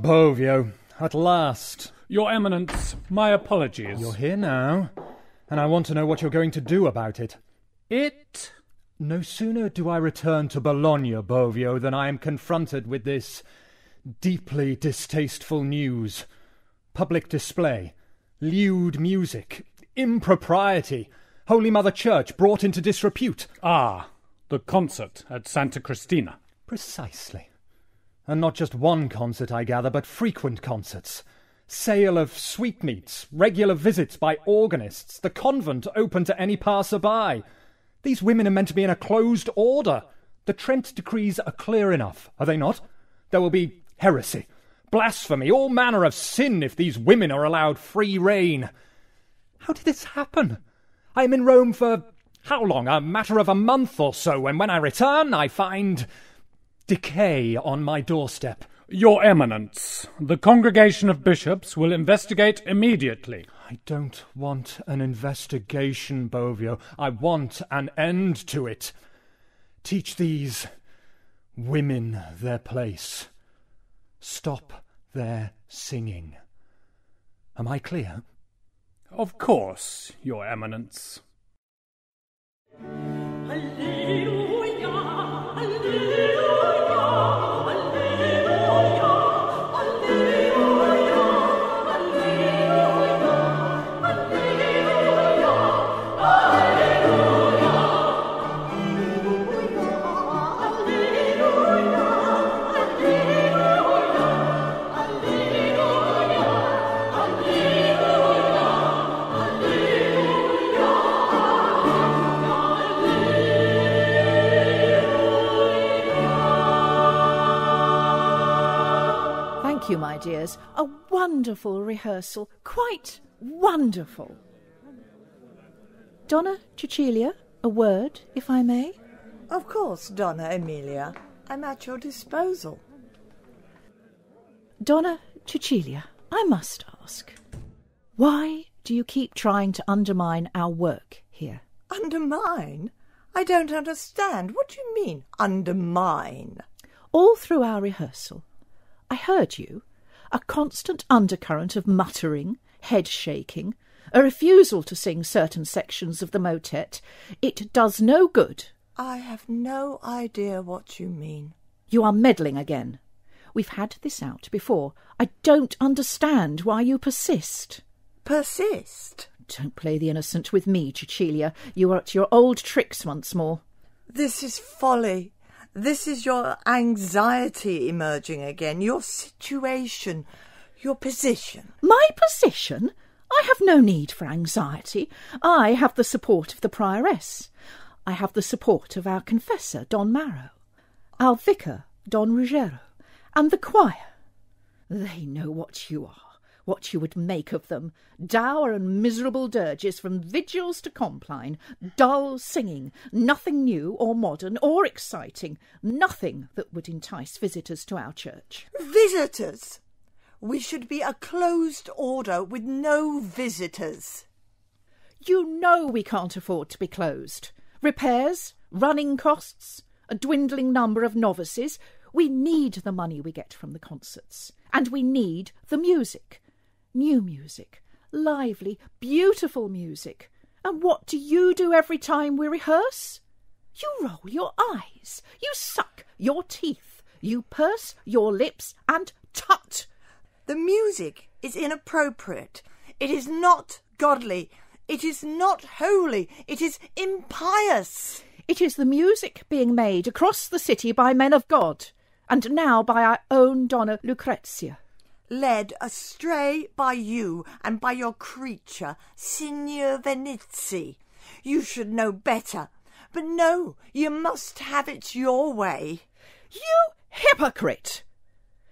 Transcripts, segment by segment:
Bovio, at last. Your Eminence, my apologies. You're here now, and I want to know what you're going to do about it. It... No sooner do I return to Bologna, Bovio, than I am confronted with this deeply distasteful news. Public display, lewd music, impropriety, Holy Mother Church brought into disrepute. Ah, the concert at Santa Cristina. Precisely. And not just one concert, I gather, but frequent concerts. Sale of sweetmeats, regular visits by organists, the convent open to any passer-by. These women are meant to be in a closed order. The Trent decrees are clear enough, are they not? There will be heresy, blasphemy, all manner of sin if these women are allowed free rein. How did this happen? I am in Rome for, how long? A matter of a month or so, and when I return I find decay on my doorstep. Your Eminence, the Congregation of Bishops will investigate immediately. I don't want an investigation, Bovio. I want an end to it. Teach these women their place. Stop their singing. Am I clear? Of course, Your Eminence. Alleluia, alleluia. Thank you, my dears. A wonderful rehearsal. Quite wonderful. Donna Cecilia, a word, if I may? Of course, Donna Emilia. I'm at your disposal. Donna Cecilia, I must ask, why do you keep trying to undermine our work here? Undermine? I don't understand. What do you mean, undermine? All through our rehearsal, I heard you, a constant undercurrent of muttering, head-shaking, a refusal to sing certain sections of the motet. It does no good. I have no idea what you mean. You are meddling again. We've had this out before. I don't understand why you persist. Persist? Don't play the innocent with me, Cecilia. You are at your old tricks once more. This is folly. This is your anxiety emerging again, your situation, your position. My position? I have no need for anxiety. I have the support of the prioress. I have the support of our confessor, Don Maro, our vicar, Don Ruggiero, and the choir. They know what you are, what you would make of them. Dour and miserable dirges from vigils to compline, dull singing, nothing new or modern or exciting, nothing that would entice visitors to our church. Visitors? We should be a closed order with no visitors. You know we can't afford to be closed. Repairs, running costs, a dwindling number of novices. We need the money we get from the concerts. And we need the music. New music. Lively, beautiful music. And what do you do every time we rehearse? You roll your eyes. You suck your teeth. You purse your lips and tut. The music is inappropriate. It is not godly. It is not holy. It is impious. It is the music being made across the city by men of God, and now by our own Donna Lucrezia. Led astray by you and by your creature, Signor Venezzi. You should know better. But no, you must have it your way. You hypocrite!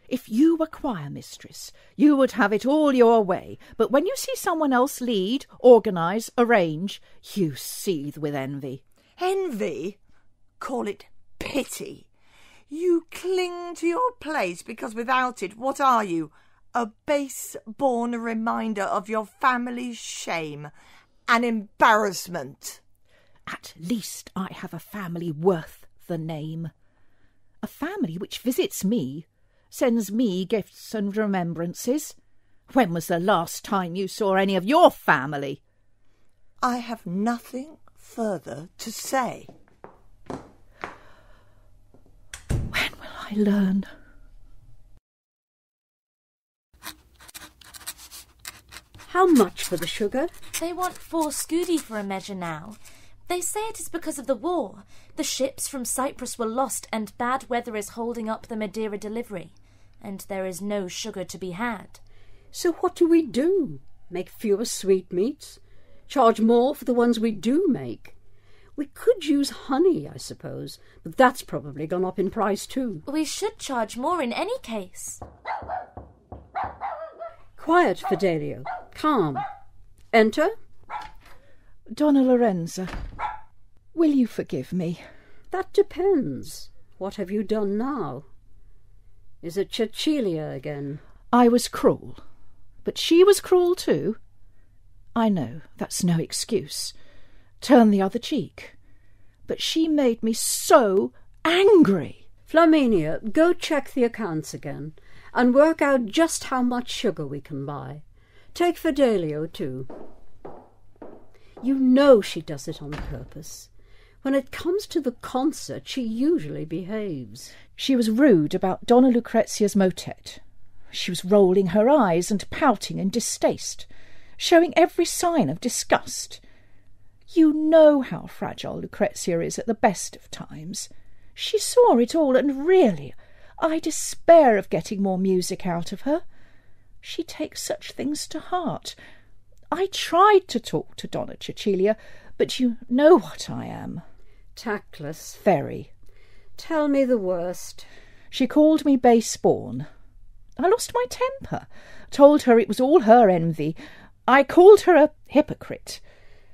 If you were choir mistress, you would have it all your way. But when you see someone else lead, organise, arrange, you seethe with envy. Envy? Call it pity. You cling to your place because without it, what are you? A base-born reminder of your family's shame. An embarrassment. At least I have a family worth the name. A family which visits me, sends me gifts and remembrances. When was the last time you saw any of your family? I have nothing further to say. When will I learn? How much for the sugar? They want 4 scudi for a measure now. They say it is because of the war. The ships from Cyprus were lost and bad weather is holding up the Madeira delivery. And there is no sugar to be had. So what do we do? Make fewer sweetmeats? Charge more for the ones we do make? We could use honey, I suppose, but that's probably gone up in price too. We should charge more in any case. Quiet, Fidelio. Calm. Enter. Donna Lorenza, will you forgive me? That depends. What have you done now? Is it Cecilia again? I was cruel, but she was cruel too. I know that's no excuse. Turn the other cheek. But she made me so angry. Flaminia, go check the accounts again and work out just how much sugar we can buy. Take Fidelio too. You know she does it on purpose. When it comes to the concert, she usually behaves. She was rude about Donna Lucrezia's motet. She was rolling her eyes and pouting in distaste, showing every sign of disgust. You know how fragile Lucrezia is at the best of times. She saw it all, and really, I despair of getting more music out of her. She takes such things to heart. I tried to talk to Donna Cecilia, but you know what I am. Tactless. Very. Tell me the worst. She called me base-born. I lost my temper, told her it was all her envy. I called her a hypocrite.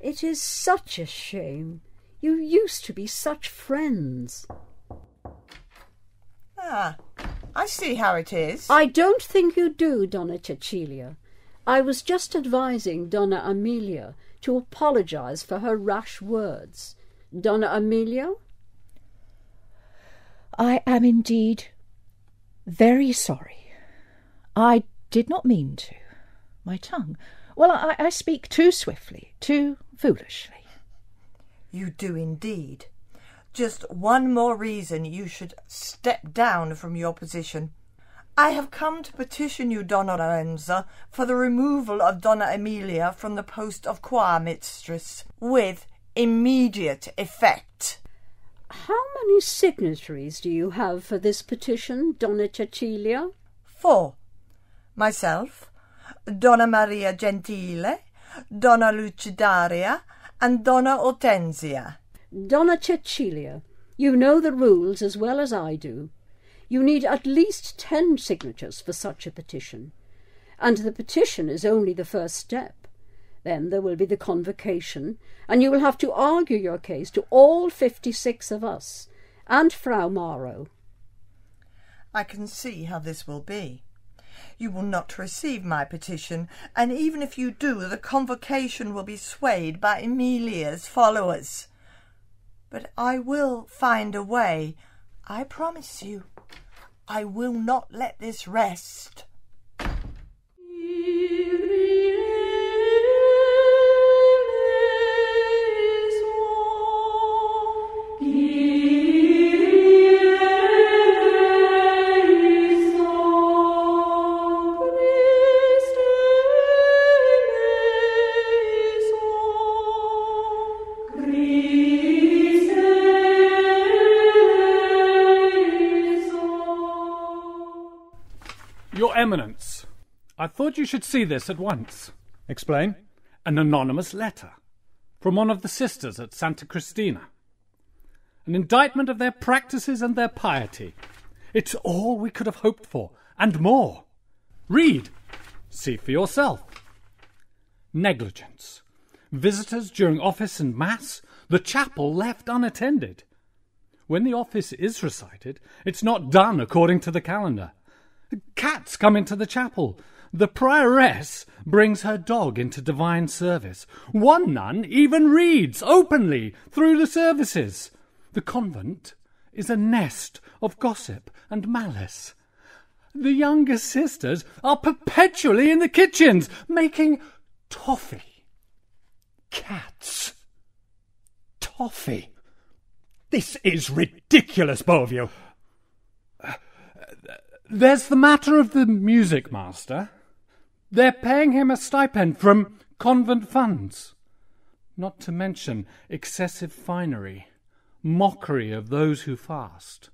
It is such a shame. You used to be such friends. Ah, I see how it is. I don't think you do, Donna Cecilia. I was just advising Donna Amelia to apologise for her rash words. Donna Amelia? I am indeed very sorry. I did not mean to. My tongue. Well, I speak too swiftly, too foolishly. You do indeed. Just one more reason you should step down from your position. I have come to petition you, Donna Lorenza, for the removal of Donna Emilia from the post of choir mistress, with immediate effect. How many signatories do you have for this petition, Donna Cecilia? 4. Myself, Donna Maria Gentile, Donna Lucidaria, and Donna Hortensia. Donna Cecilia, you know the rules as well as I do. You need at least 10 signatures for such a petition, and the petition is only the first step. Then there will be the convocation, and you will have to argue your case to all 56 of us, and Frau Maro. I can see how this will be. You will not receive my petition, and even if you do, the convocation will be swayed by Emilia's followers. But I will find a way. I promise you. I will not let this rest. Your Eminence, I thought you should see this at once. Explain. An anonymous letter from one of the sisters at Santa Cristina. An indictment of their practices and their piety. It's all we could have hoped for, and more. Read. See for yourself. Negligence. Visitors during office and mass. The chapel left unattended. When the office is recited, it's not done according to the calendar. Cats come into the chapel. The prioress brings her dog into divine service. One nun even reads openly through the services. The convent is a nest of gossip and malice. The younger sisters are perpetually in the kitchens, making toffee. Cats. Toffee. This is ridiculous, both of you. There's the matter of the music master. They're paying him a stipend from convent funds. Not to mention excessive finery, mockery of those who fast,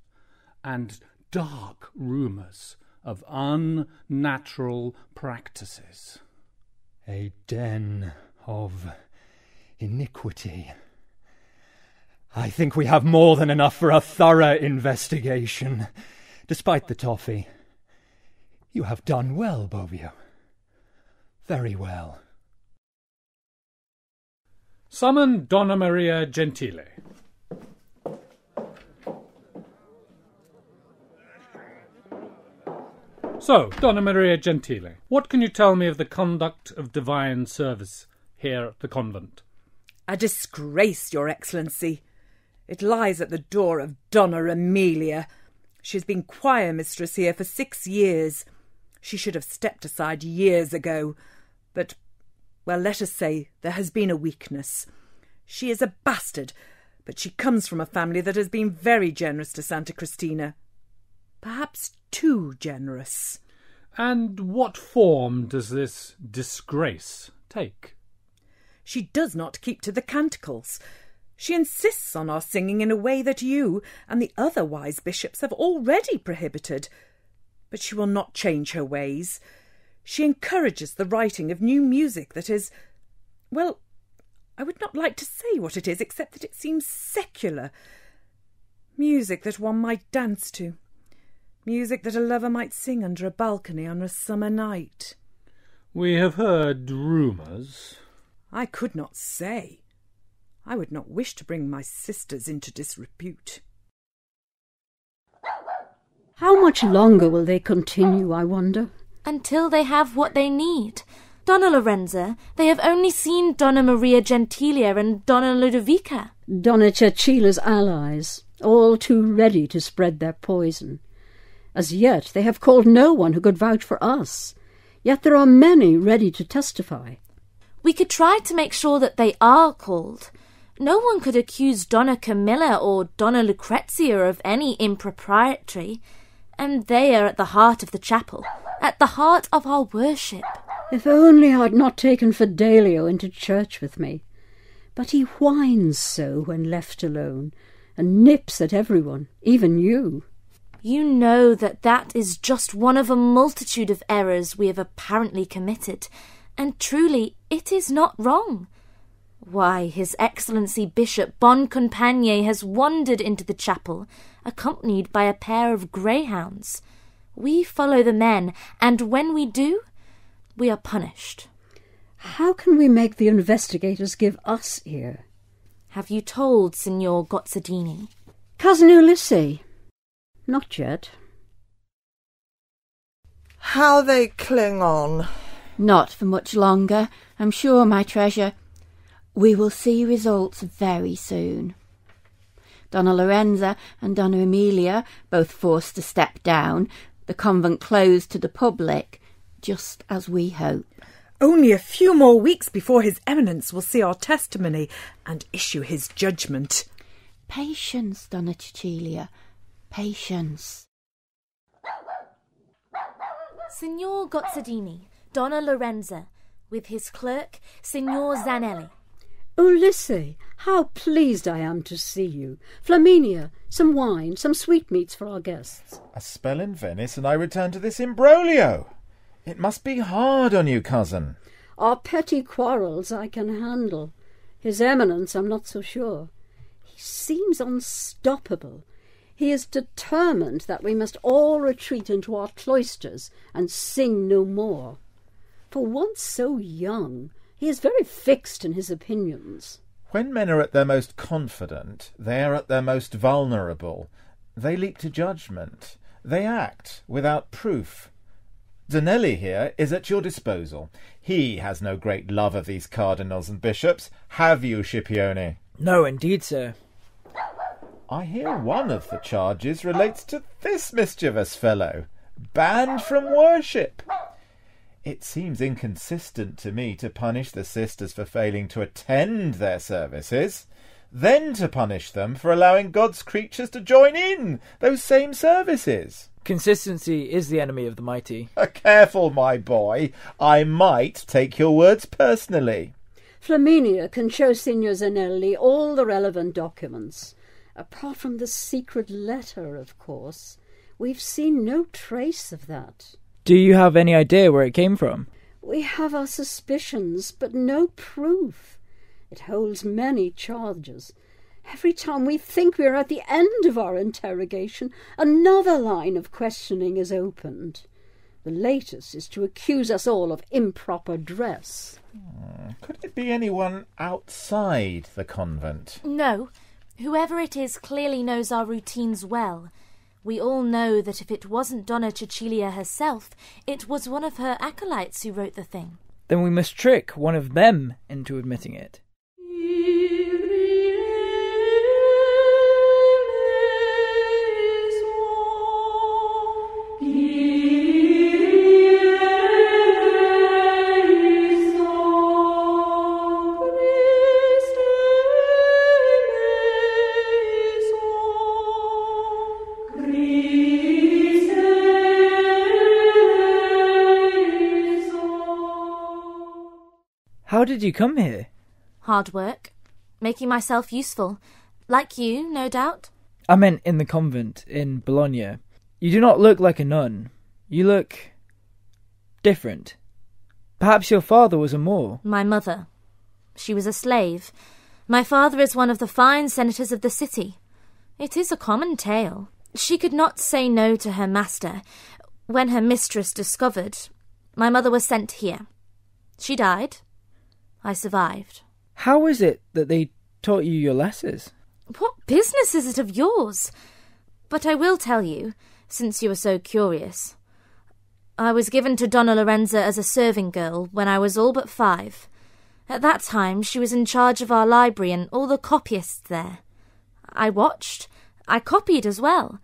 and dark rumours of unnatural practices. A den of iniquity. I think we have more than enough for a thorough investigation. Despite the toffee, you have done well, both of you. Very well. Summon Donna Maria Gentile. So, Donna Maria Gentile, what can you tell me of the conduct of divine service here at the convent? A disgrace, Your Excellency. It lies at the door of Donna Emilia. She has been choir mistress here for 6 years. She should have stepped aside years ago. But, well, let us say there has been a weakness. She is a bastard, but she comes from a family that has been very generous to Santa Cristina. Perhaps too generous. And what form does this disgrace take? She does not keep to the canticles. She insists on our singing in a way that you and the other wise bishops have already prohibited. But she will not change her ways. She encourages the writing of new music that is, well, I would not like to say what it is, except that it seems secular. Music that one might dance to. Music that a lover might sing under a balcony on a summer night. We have heard rumours. I could not say. I would not wish to bring my sisters into disrepute. How much longer will they continue, I wonder? Until they have what they need. Donna Lorenza, they have only seen Donna Maria Gentilia and Donna Ludovica. Donna Cecila's allies, all too ready to spread their poison. As yet they have called no one who could vouch for us, yet there are many ready to testify. We could try to make sure that they are called. No one could accuse Donna Camilla or Donna Lucrezia of any impropriety, and they are at the heart of the chapel, at the heart of our worship. If only I had not taken Fidelio into church with me. But he whines so when left alone, and nips at everyone, even you. You know that is just one of a multitude of errors we have apparently committed, and truly it is not wrong. Why, His Excellency Bishop Boncompagnie has wandered into the chapel, accompanied by a pair of greyhounds. We follow the men, and when we do, we are punished. How can we make the investigators give us ear? Have you told Signor Gozzadini? Cousin Ulysses? Not yet. How they cling on. Not for much longer, I'm sure, my treasure. We will see results very soon. Donna Lorenza and Donna Emilia, both forced to step down, the convent closed to the public, just as we hope. Only a few more weeks before His Eminence will see our testimony and issue his judgment. Patience, Donna Cecilia, patience. Signor Gozzadini, Donna Lorenza, with his clerk, Signor Zanelli. Ulysses, how pleased I am to see you. Flaminia, some wine, some sweetmeats for our guests. A spell in Venice and I return to this imbroglio. It must be hard on you, cousin. Our petty quarrels I can handle. His Eminence, I'm not so sure. He seems unstoppable. He is determined that we must all retreat into our cloisters and sing no more. For once so young, he is very fixed in his opinions. When men are at their most confident, they are at their most vulnerable. They leap to judgment. They act without proof. Zanelli here is at your disposal. He has no great love of these cardinals and bishops. Have you, Scipione? No, indeed, sir. I hear one of the charges relates to this mischievous fellow, banned from worship. It seems inconsistent to me to punish the sisters for failing to attend their services, then to punish them for allowing God's creatures to join in those same services. Consistency is the enemy of the mighty. Careful, my boy. I might take your words personally. Flaminia can show Signor Zanelli all the relevant documents. Apart from the secret letter, of course. We've seen no trace of that. Do you have any idea where it came from? We have our suspicions, but no proof. It holds many charges. Every time we think we are at the end of our interrogation, another line of questioning is opened. The latest is to accuse us all of improper dress. Could it be anyone outside the convent? No. Whoever it is clearly knows our routines well. We all know that if it wasn't Donna Cecilia herself, it was one of her acolytes who wrote the thing. Then we must trick one of them into admitting it. How did you come here? Hard work. Making myself useful. Like you, no doubt. I meant in the convent in Bologna. You do not look like a nun. You look different. Perhaps your father was a Moor. My mother. She was a slave. My father is one of the fine senators of the city. It is a common tale. She could not say no to her master. When her mistress discovered, my mother was sent here. She died. I survived. How is it that they taught you your lessons? What business is it of yours? But I will tell you, since you are so curious. I was given to Donna Lorenza as a serving girl when I was all but 5. At that time she was in charge of our library and all the copyists there. I watched. I copied as well.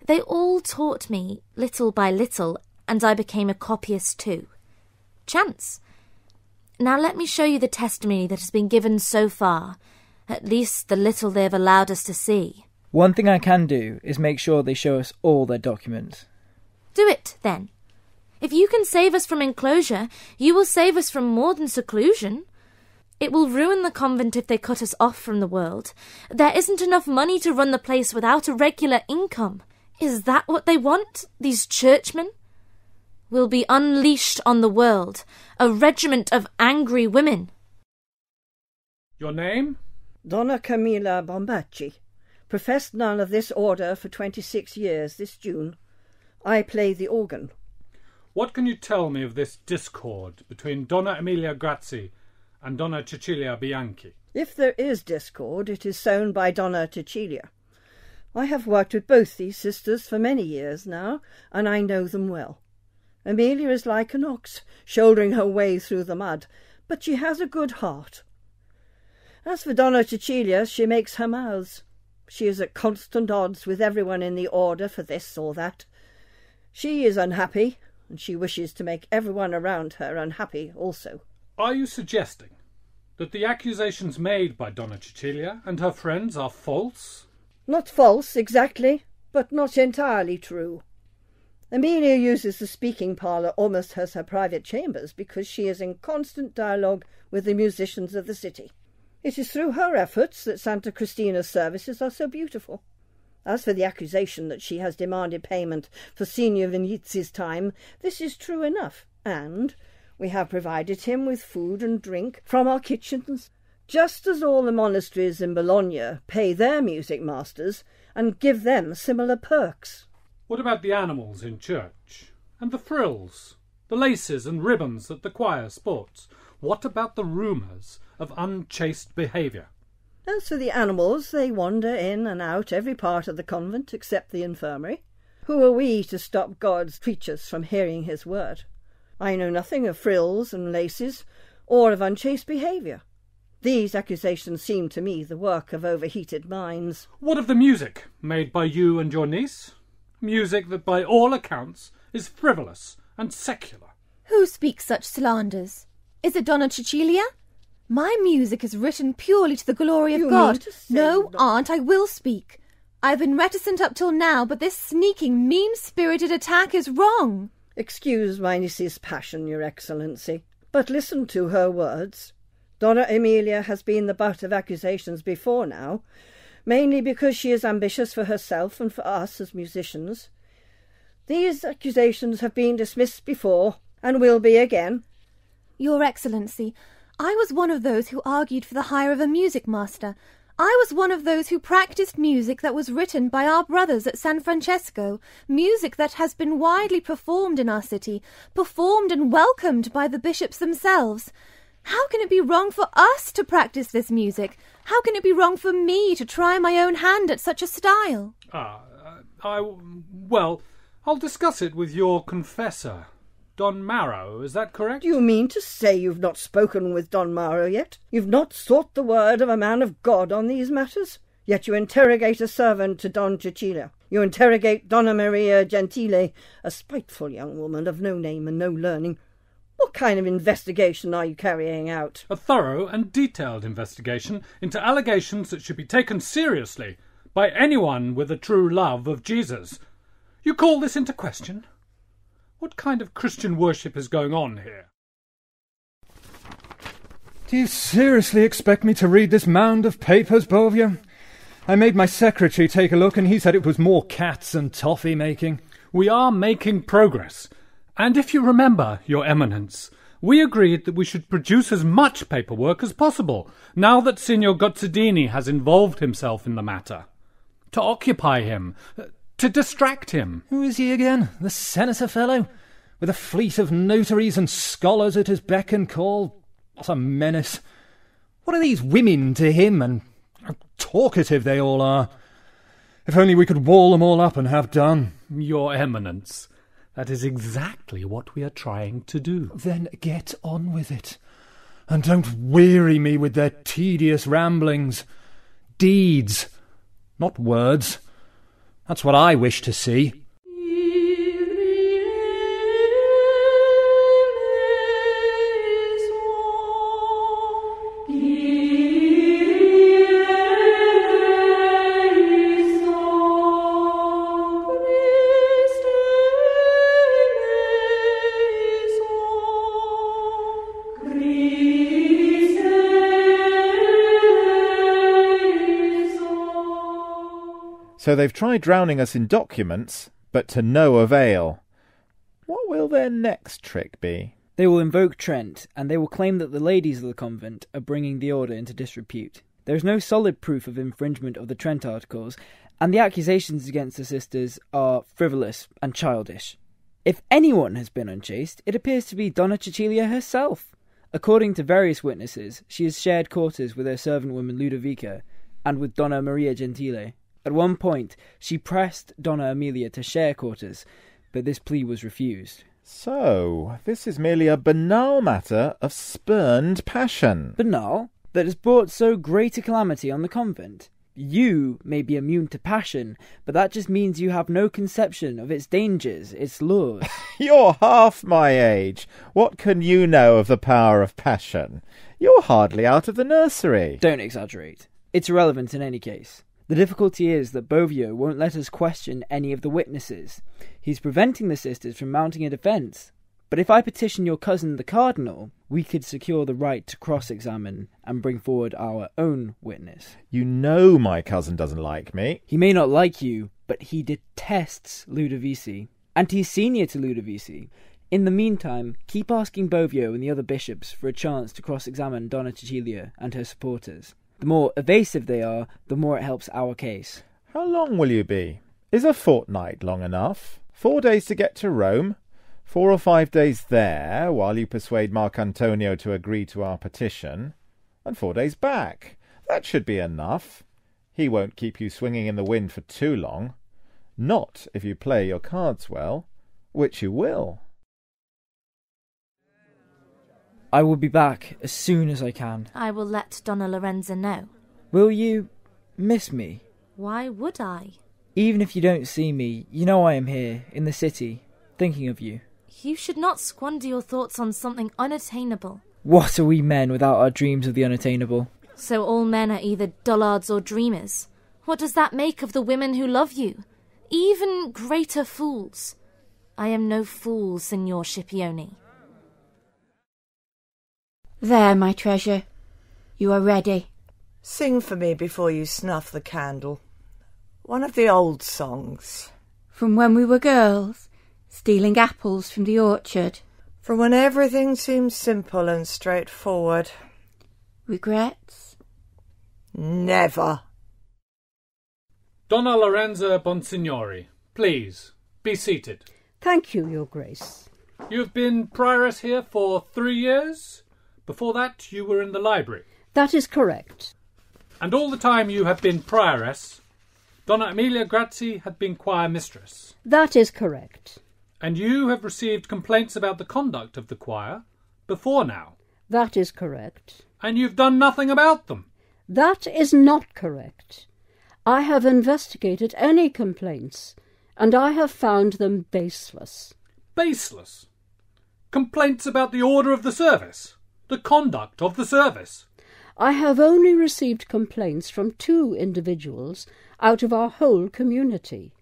They all taught me, little by little, and I became a copyist too. Chance. Now let me show you the testimony that has been given so far, at least the little they have allowed us to see. One thing I can do is make sure they show us all their documents. Do it, then. If you can save us from enclosure, you will save us from more than seclusion. It will ruin the convent if they cut us off from the world. There isn't enough money to run the place without a regular income. Is that what they want, these churchmen? Will be unleashed on the world, a regiment of angry women. Your name? Donna Camilla Bombacci, professed nun of this order for 26 years this June. I play the organ. What can you tell me of this discord between Donna Emilia Grazzi and Donna Cecilia Bianchi? If there is discord, it is sown by Donna Cecilia. I have worked with both these sisters for many years now, and I know them well. Emilia is like an ox, shouldering her way through the mud, but she has a good heart. As for Donna Cecilia, she makes her mouths. She is at constant odds with everyone in the order for this or that. She is unhappy, and she wishes to make everyone around her unhappy also. Are you suggesting that the accusations made by Donna Cecilia and her friends are false? Not false, exactly, but not entirely true. Emilia uses the speaking parlour almost as her private chambers because she is in constant dialogue with the musicians of the city. It is through her efforts that Santa Cristina's services are so beautiful. As for the accusation that she has demanded payment for Signor Vinizi's time, this is true enough, and we have provided him with food and drink from our kitchens, just as all the monasteries in Bologna pay their music masters and give them similar perks. What about the animals in church? And the frills? The laces and ribbons that the choir sports? What about the rumours of unchaste behaviour? As for the animals, they wander in and out every part of the convent except the infirmary. Who are we to stop God's creatures from hearing his word? I know nothing of frills and laces, or of unchaste behaviour. These accusations seem to me the work of overheated minds. What of the music made by you and your niece? Music that by all accounts is frivolous and secular. Who speaks such slanders? Is it Donna Cecilia? My music is written purely to the glory of You God. mean to say No, that- Aunt, I will speak. I've been reticent up till now, but this sneaking, mean-spirited attack is wrong. Excuse my niece's passion, Your Excellency, but listen to her words. Donna Emilia has been the butt of accusations before now, mainly because she is ambitious for herself and for us as musicians. These accusations have been dismissed before, and will be again. Your Excellency, I was one of those who argued for the hire of a music master. I was one of those who practised music that was written by our brothers at San Francesco, music that has been widely performed in our city, performed and welcomed by the bishops themselves. How can it be wrong for us to practice this music? How can it be wrong for me to try my own hand at such a style? Well, I'll discuss it with your confessor, Don Maro, is that correct? Do you mean to say you've not spoken with Don Maro yet? You've not sought the word of a man of God on these matters? Yet you interrogate a servant to Don Cecilia. You interrogate Donna Maria Gentile, a spiteful young woman of no name and no learning. What kind of investigation are you carrying out? A thorough and detailed investigation into allegations that should be taken seriously by anyone with a true love of Jesus. You call this into question? What kind of Christian worship is going on here? Do you seriously expect me to read this mound of papers, Bovio? I made my secretary take a look and he said it was more cats and toffee making. We are making progress. And if you remember, Your Eminence, we agreed that we should produce as much paperwork as possible, now that Signor Gozzadini has involved himself in the matter. To occupy him, to distract him. Who is he again? The senator fellow? With a fleet of notaries and scholars at his beck and call? What a menace. What are these women to him, and how talkative they all are. If only we could wall them all up and have done. Your Eminence, that is exactly what we are trying to do. Then get on with it. And don't weary me with their tedious ramblings. Deeds, not words. That's what I wish to see. So they've tried drowning us in documents, but to no avail. What will their next trick be? They will invoke Trent, and they will claim that the ladies of the convent are bringing the order into disrepute. There is no solid proof of infringement of the Trent Articles, and the accusations against the sisters are frivolous and childish. If anyone has been unchaste, it appears to be Donna Cecilia herself. According to various witnesses, she has shared quarters with her servant woman Ludovica and with Donna Maria Gentile. At one point, she pressed Donna Emilia to share quarters, but this plea was refused. So, this is merely a banal matter of spurned passion. Banal? That has brought so great a calamity on the convent? You may be immune to passion, but that just means you have no conception of its dangers, its laws. You're half my age. What can you know of the power of passion? You're hardly out of the nursery. Don't exaggerate. It's irrelevant in any case. The difficulty is that Bovio won't let us question any of the witnesses. He's preventing the sisters from mounting a defence. But if I petition your cousin the Cardinal, we could secure the right to cross-examine and bring forward our own witness. You know my cousin doesn't like me. He may not like you, but he detests Ludovici. And he's senior to Ludovici. In the meantime, keep asking Bovio and the other bishops for a chance to cross-examine Donna Cecilia and her supporters. The more evasive they are, the more it helps our case. How long will you be? Is a fortnight long enough? 4 days to get to Rome? 4 or 5 days there, while you persuade Marc Antonio to agree to our petition? And 4 days back. That should be enough. He won't keep you swinging in the wind for too long. Not if you play your cards well, which you will. I will be back as soon as I can. I will let Donna Lorenza know. Will you miss me? Why would I? Even if you don't see me, you know I am here, in the city. thinking of you. You should not squander your thoughts on something unattainable. What are we men without our dreams of the unattainable? So all men are either dullards or dreamers. What does that make of the women who love you? Even greater fools. I am no fool, Signor Scipione. There, my treasure. You are ready. Sing for me before you snuff the candle. One of the old songs. From when we were girls, stealing apples from the orchard. From when everything seemed simple and straightforward. Regrets? Never. Donna Lorenza Bonsignori, please, be seated. Thank you, Your Grace. You've been prioress here for 3 years? Before that, you were in the library. That is correct. And all the time you have been prioress, Donna Emilia Grazzi had been choir mistress. That is correct. And you have received complaints about the conduct of the choir before now. That is correct. And you've done nothing about them. That is not correct. I have investigated any complaints, and I have found them baseless. Baseless? Complaints about the order of the service? The conduct of the service? I have only received complaints from 2 individuals out of our whole community.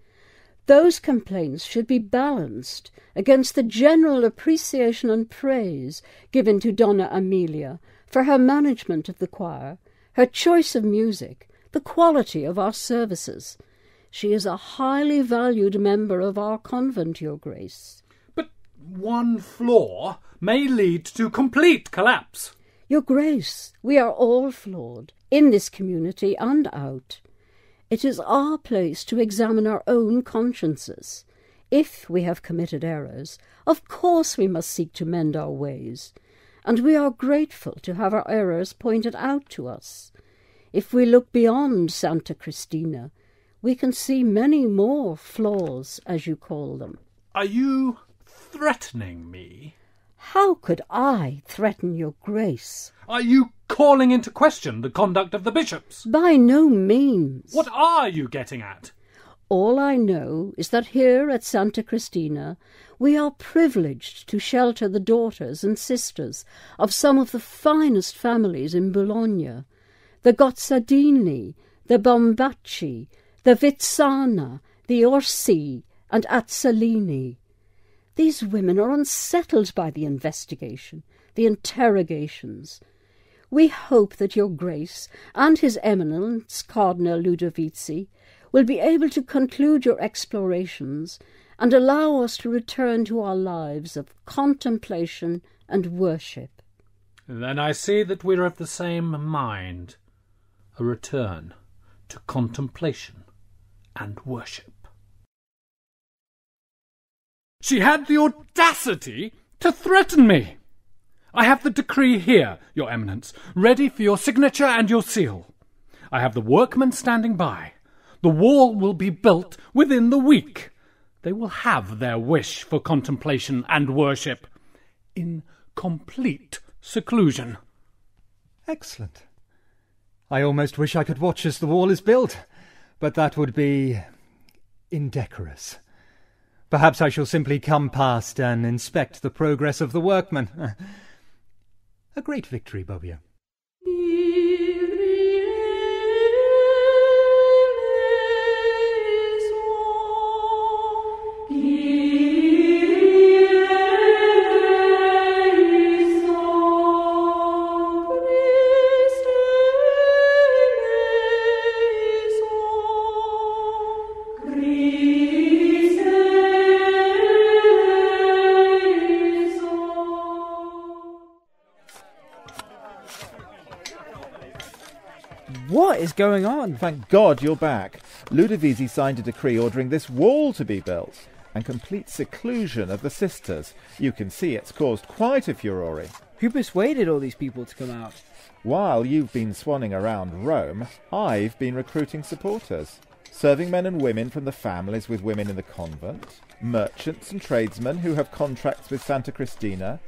Those complaints should be balanced against the general appreciation and praise given to Donna Emilia for her management of the choir, her choice of music, the quality of our services. She is a highly valued member of our convent, Your Grace. But one flaw may lead to complete collapse. Your Grace, we are all flawed, in this community and out. It is our place to examine our own consciences. If we have committed errors, of course we must seek to mend our ways, and we are grateful to have our errors pointed out to us. If we look beyond Santa Cristina, we can see many more flaws, as you call them. Are you threatening me? How could I threaten Your Grace? Are you calling into question the conduct of the bishops? By no means. What are you getting at? All I know is that here at Santa Cristina we are privileged to shelter the daughters and sisters of some of the finest families in Bologna, the Gozzardini, the Bombacci, the Vizzana, the Orsi, and Azzolini. These women are unsettled by the investigation, the interrogations. We hope that Your Grace and His Eminence Cardinal Ludovici will be able to conclude your explorations and allow us to return to our lives of contemplation and worship. Then I see that we're of the same mind. A return to contemplation and worship. She had the audacity to threaten me. I have the decree here, Your Eminence, ready for your signature and your seal. I have the workmen standing by. The wall will be built within the week. They will have their wish for contemplation and worship in complete seclusion. Excellent. I almost wish I could watch as the wall is built, but that would be indecorous. Perhaps I shall simply come past and inspect the progress of the workmen. A great victory, Bobbio. What is going on? Thank God you're back. Ludovici signed a decree ordering this wall to be built, and complete seclusion of the sisters. You can see it's caused quite a furore. Who persuaded all these people to come out? While you've been swanning around Rome, I've been recruiting supporters. Serving men and women from the families with women in the convent, merchants and tradesmen who have contracts with Santa Cristina,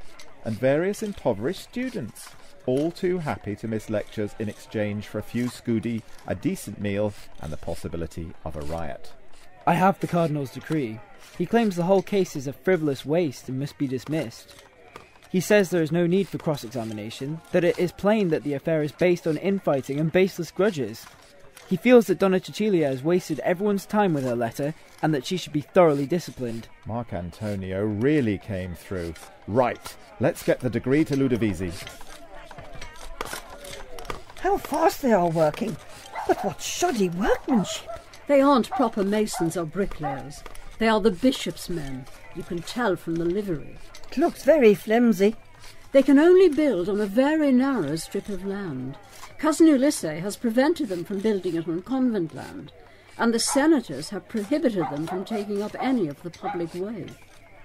and various impoverished students, all too happy to miss lectures in exchange for a few scudi, a decent meal, and the possibility of a riot. I have the Cardinal's decree. He claims the whole case is a frivolous waste and must be dismissed. He says there is no need for cross-examination, that it is plain that the affair is based on infighting and baseless grudges. He feels that Donna Cecilia has wasted everyone's time with her letter, and that she should be thoroughly disciplined. Marc Antonio really came through. Right, let's get the degree to Ludovisi. How fast they are working! But what shoddy workmanship! They aren't proper masons or bricklayers. They are the bishop's men. You can tell from the livery. It looks very flimsy. They can only build on a very narrow strip of land. Cousin Ulysses has prevented them from building it on convent land, and the senators have prohibited them from taking up any of the public way.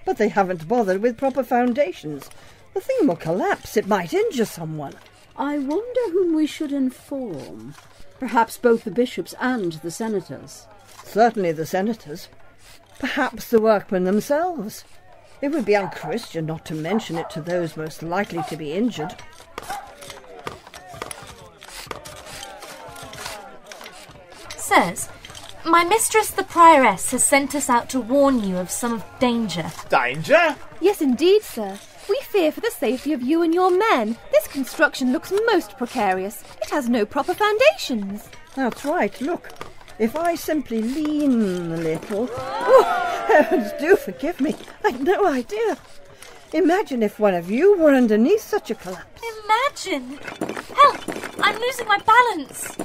But they haven't bothered with proper foundations. The thing will collapse. It might injure someone. I wonder whom we should inform. Perhaps both the bishops and the senators. Certainly the senators. Perhaps the workmen themselves. It would be unchristian not to mention it to those most likely to be injured. Sirs, my mistress the prioress has sent us out to warn you of some danger. Danger? Yes, indeed, sir. We fear for the safety of you and your men. This construction looks most precarious. It has no proper foundations. That's right, look. If I simply lean a little... Oh, heavens, do forgive me. I'd no idea. Imagine if one of you were underneath such a collapse. Imagine! Help! I'm losing my balance.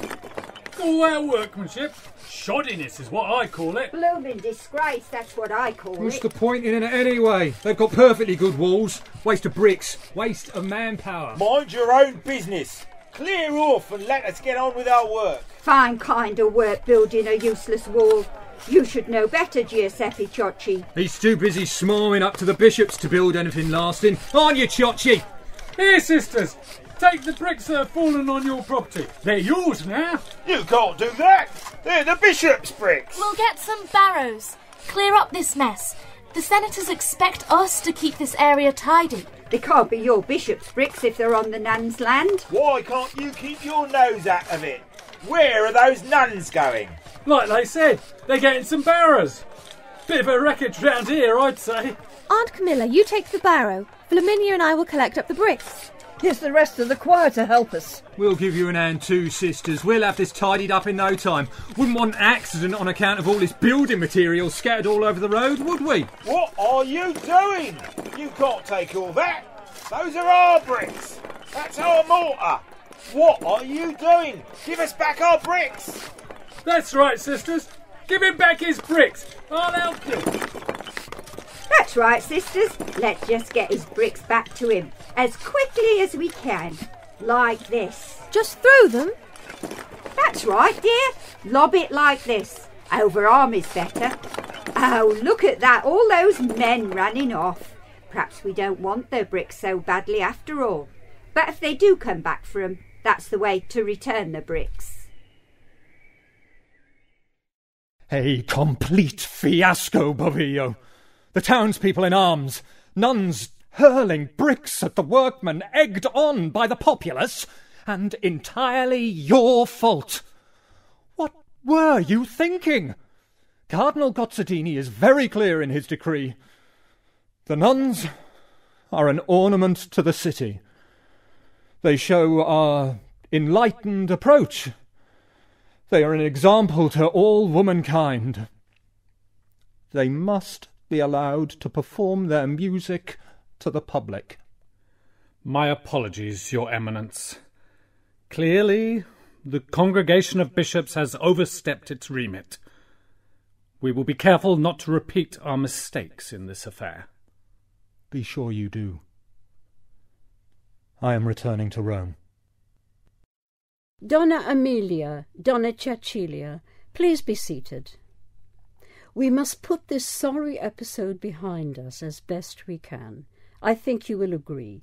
All our workmanship. Shoddiness is what I call it. Blooming disgrace, that's what I call What's it. the point in it anyway? They've got perfectly good walls. Waste of bricks. Waste of manpower. Mind your own business. Clear off and let us get on with our work. Fine kind of work building a useless wall. You should know better, Giuseppe Ciocci. He's too busy smarming up to the bishops to build anything lasting. Aren't you, Ciocci? Here, sisters. Take the bricks that have fallen on your property. They're yours now. You can't do that. They're the bishop's bricks. We'll get some barrows. Clear up this mess. The senators expect us to keep this area tidy. They can't be your bishop's bricks if they're on the nuns' land. Why can't you keep your nose out of it? Where are those nuns going? Like they said, they're getting some barrows. Bit of a wreckage round here, I'd say. Aunt Camilla, you take the barrow. Flaminia and I will collect up the bricks. Here's the rest of the choir to help us. We'll give you an hand too, sisters. We'll have this tidied up in no time. Wouldn't want an accident on account of all this building material scattered all over the road, would we? What are you doing? You can't take all that. Those are our bricks. That's our mortar. What are you doing? Give us back our bricks. That's right, sisters. Give him back his bricks. I'll help you. That's right, sisters. Let's just get his bricks back to him as quickly as we can. Like this. Just throw them? That's right, dear. Lob it like this. Overarm is better. Oh, look at that. All those men running off. Perhaps we don't want their bricks so badly after all. But if they do come back for 'em, that's the way to return the bricks. A complete fiasco, Bovillo. The townspeople in arms, nuns hurling bricks at the workmen, egged on by the populace, and entirely your fault. What were you thinking? Cardinal Gozzadini is very clear in his decree. The nuns are an ornament to the city. They show our enlightened approach. They are an example to all womankind. They must be allowed to perform their music to the public. My apologies, Your Eminence. Clearly, the Congregation of Bishops has overstepped its remit. We will be careful not to repeat our mistakes in this affair. Be sure you do. I am returning to Rome. Donna Amelia, Donna Cecilia, please be seated. We must put this sorry episode behind us as best we can. I think you will agree.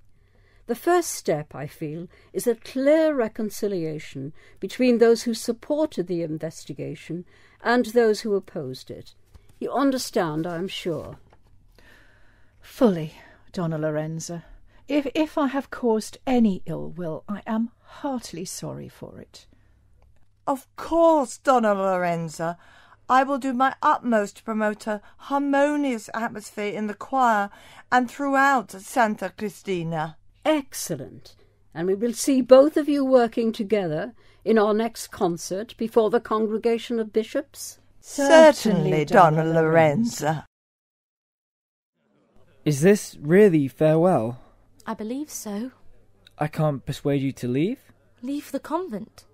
The first step, I feel, is a clear reconciliation between those who supported the investigation and those who opposed it. You understand, I am sure. Fully, Donna Lorenza. If I have caused any ill will, I am heartily sorry for it. Of course, Donna Lorenza. I will do my utmost to promote a harmonious atmosphere in the choir and throughout Santa Cristina. Excellent. And we will see both of you working together in our next concert before the congregation of bishops? Certainly, Donna Lorenza. Is this really farewell? I believe so. I can't persuade you to leave? Leave the convent?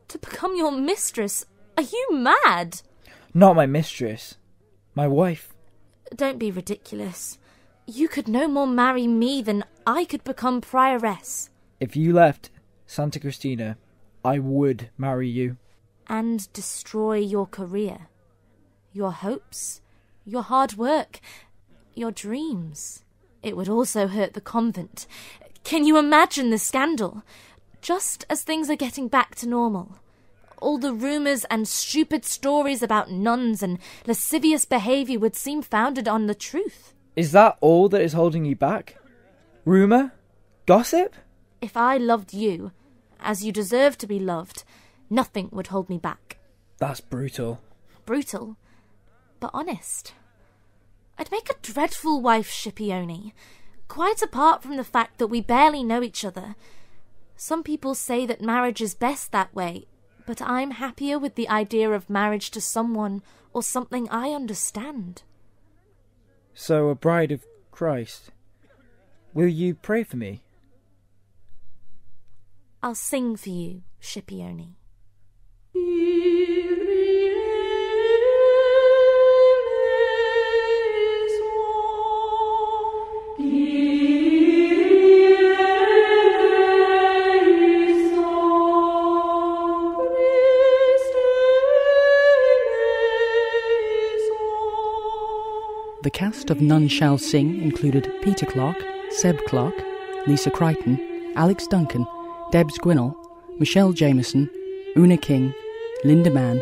To become your mistress? Are you mad? Not my mistress. My wife. Don't be ridiculous. You could no more marry me than I could become prioress. If you left Santa Cristina, I would marry you. And destroy your career, your hopes, your hard work, your dreams. It would also hurt the convent. Can you imagine the scandal? Just as things are getting back to normal. All the rumours and stupid stories about nuns and lascivious behaviour would seem founded on the truth. Is that all that is holding you back? Rumour? Gossip? If I loved you, as you deserve to be loved, nothing would hold me back. That's brutal. Brutal, but honest. I'd make a dreadful wife, Scipione, quite apart from the fact that we barely know each other. Some people say that marriage is best that way, but I'm happier with the idea of marriage to someone or something I understand. So, a bride of Christ. Will you pray for me? I'll sing for you, Scipione. The cast of None Shall Sing included Peter Clarke, Zeba Clarke, Lisa Crichton, Alex Duncan, Debs Gwinnell, Michelle Jameson, Una King, Linda Mann,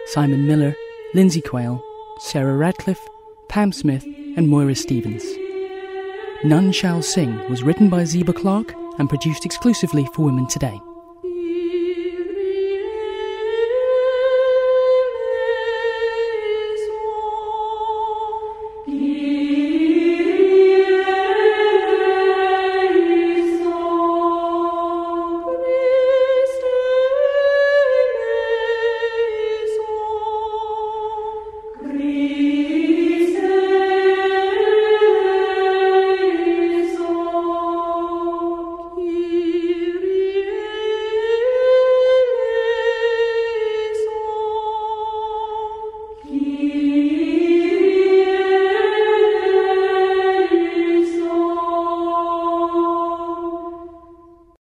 Simon Miller, Lindsay Quayle, Sarah Radcliffe, Pam Smith and Moira Stevens. None Shall Sing was written by Zeba Clarke and produced exclusively for Women Today.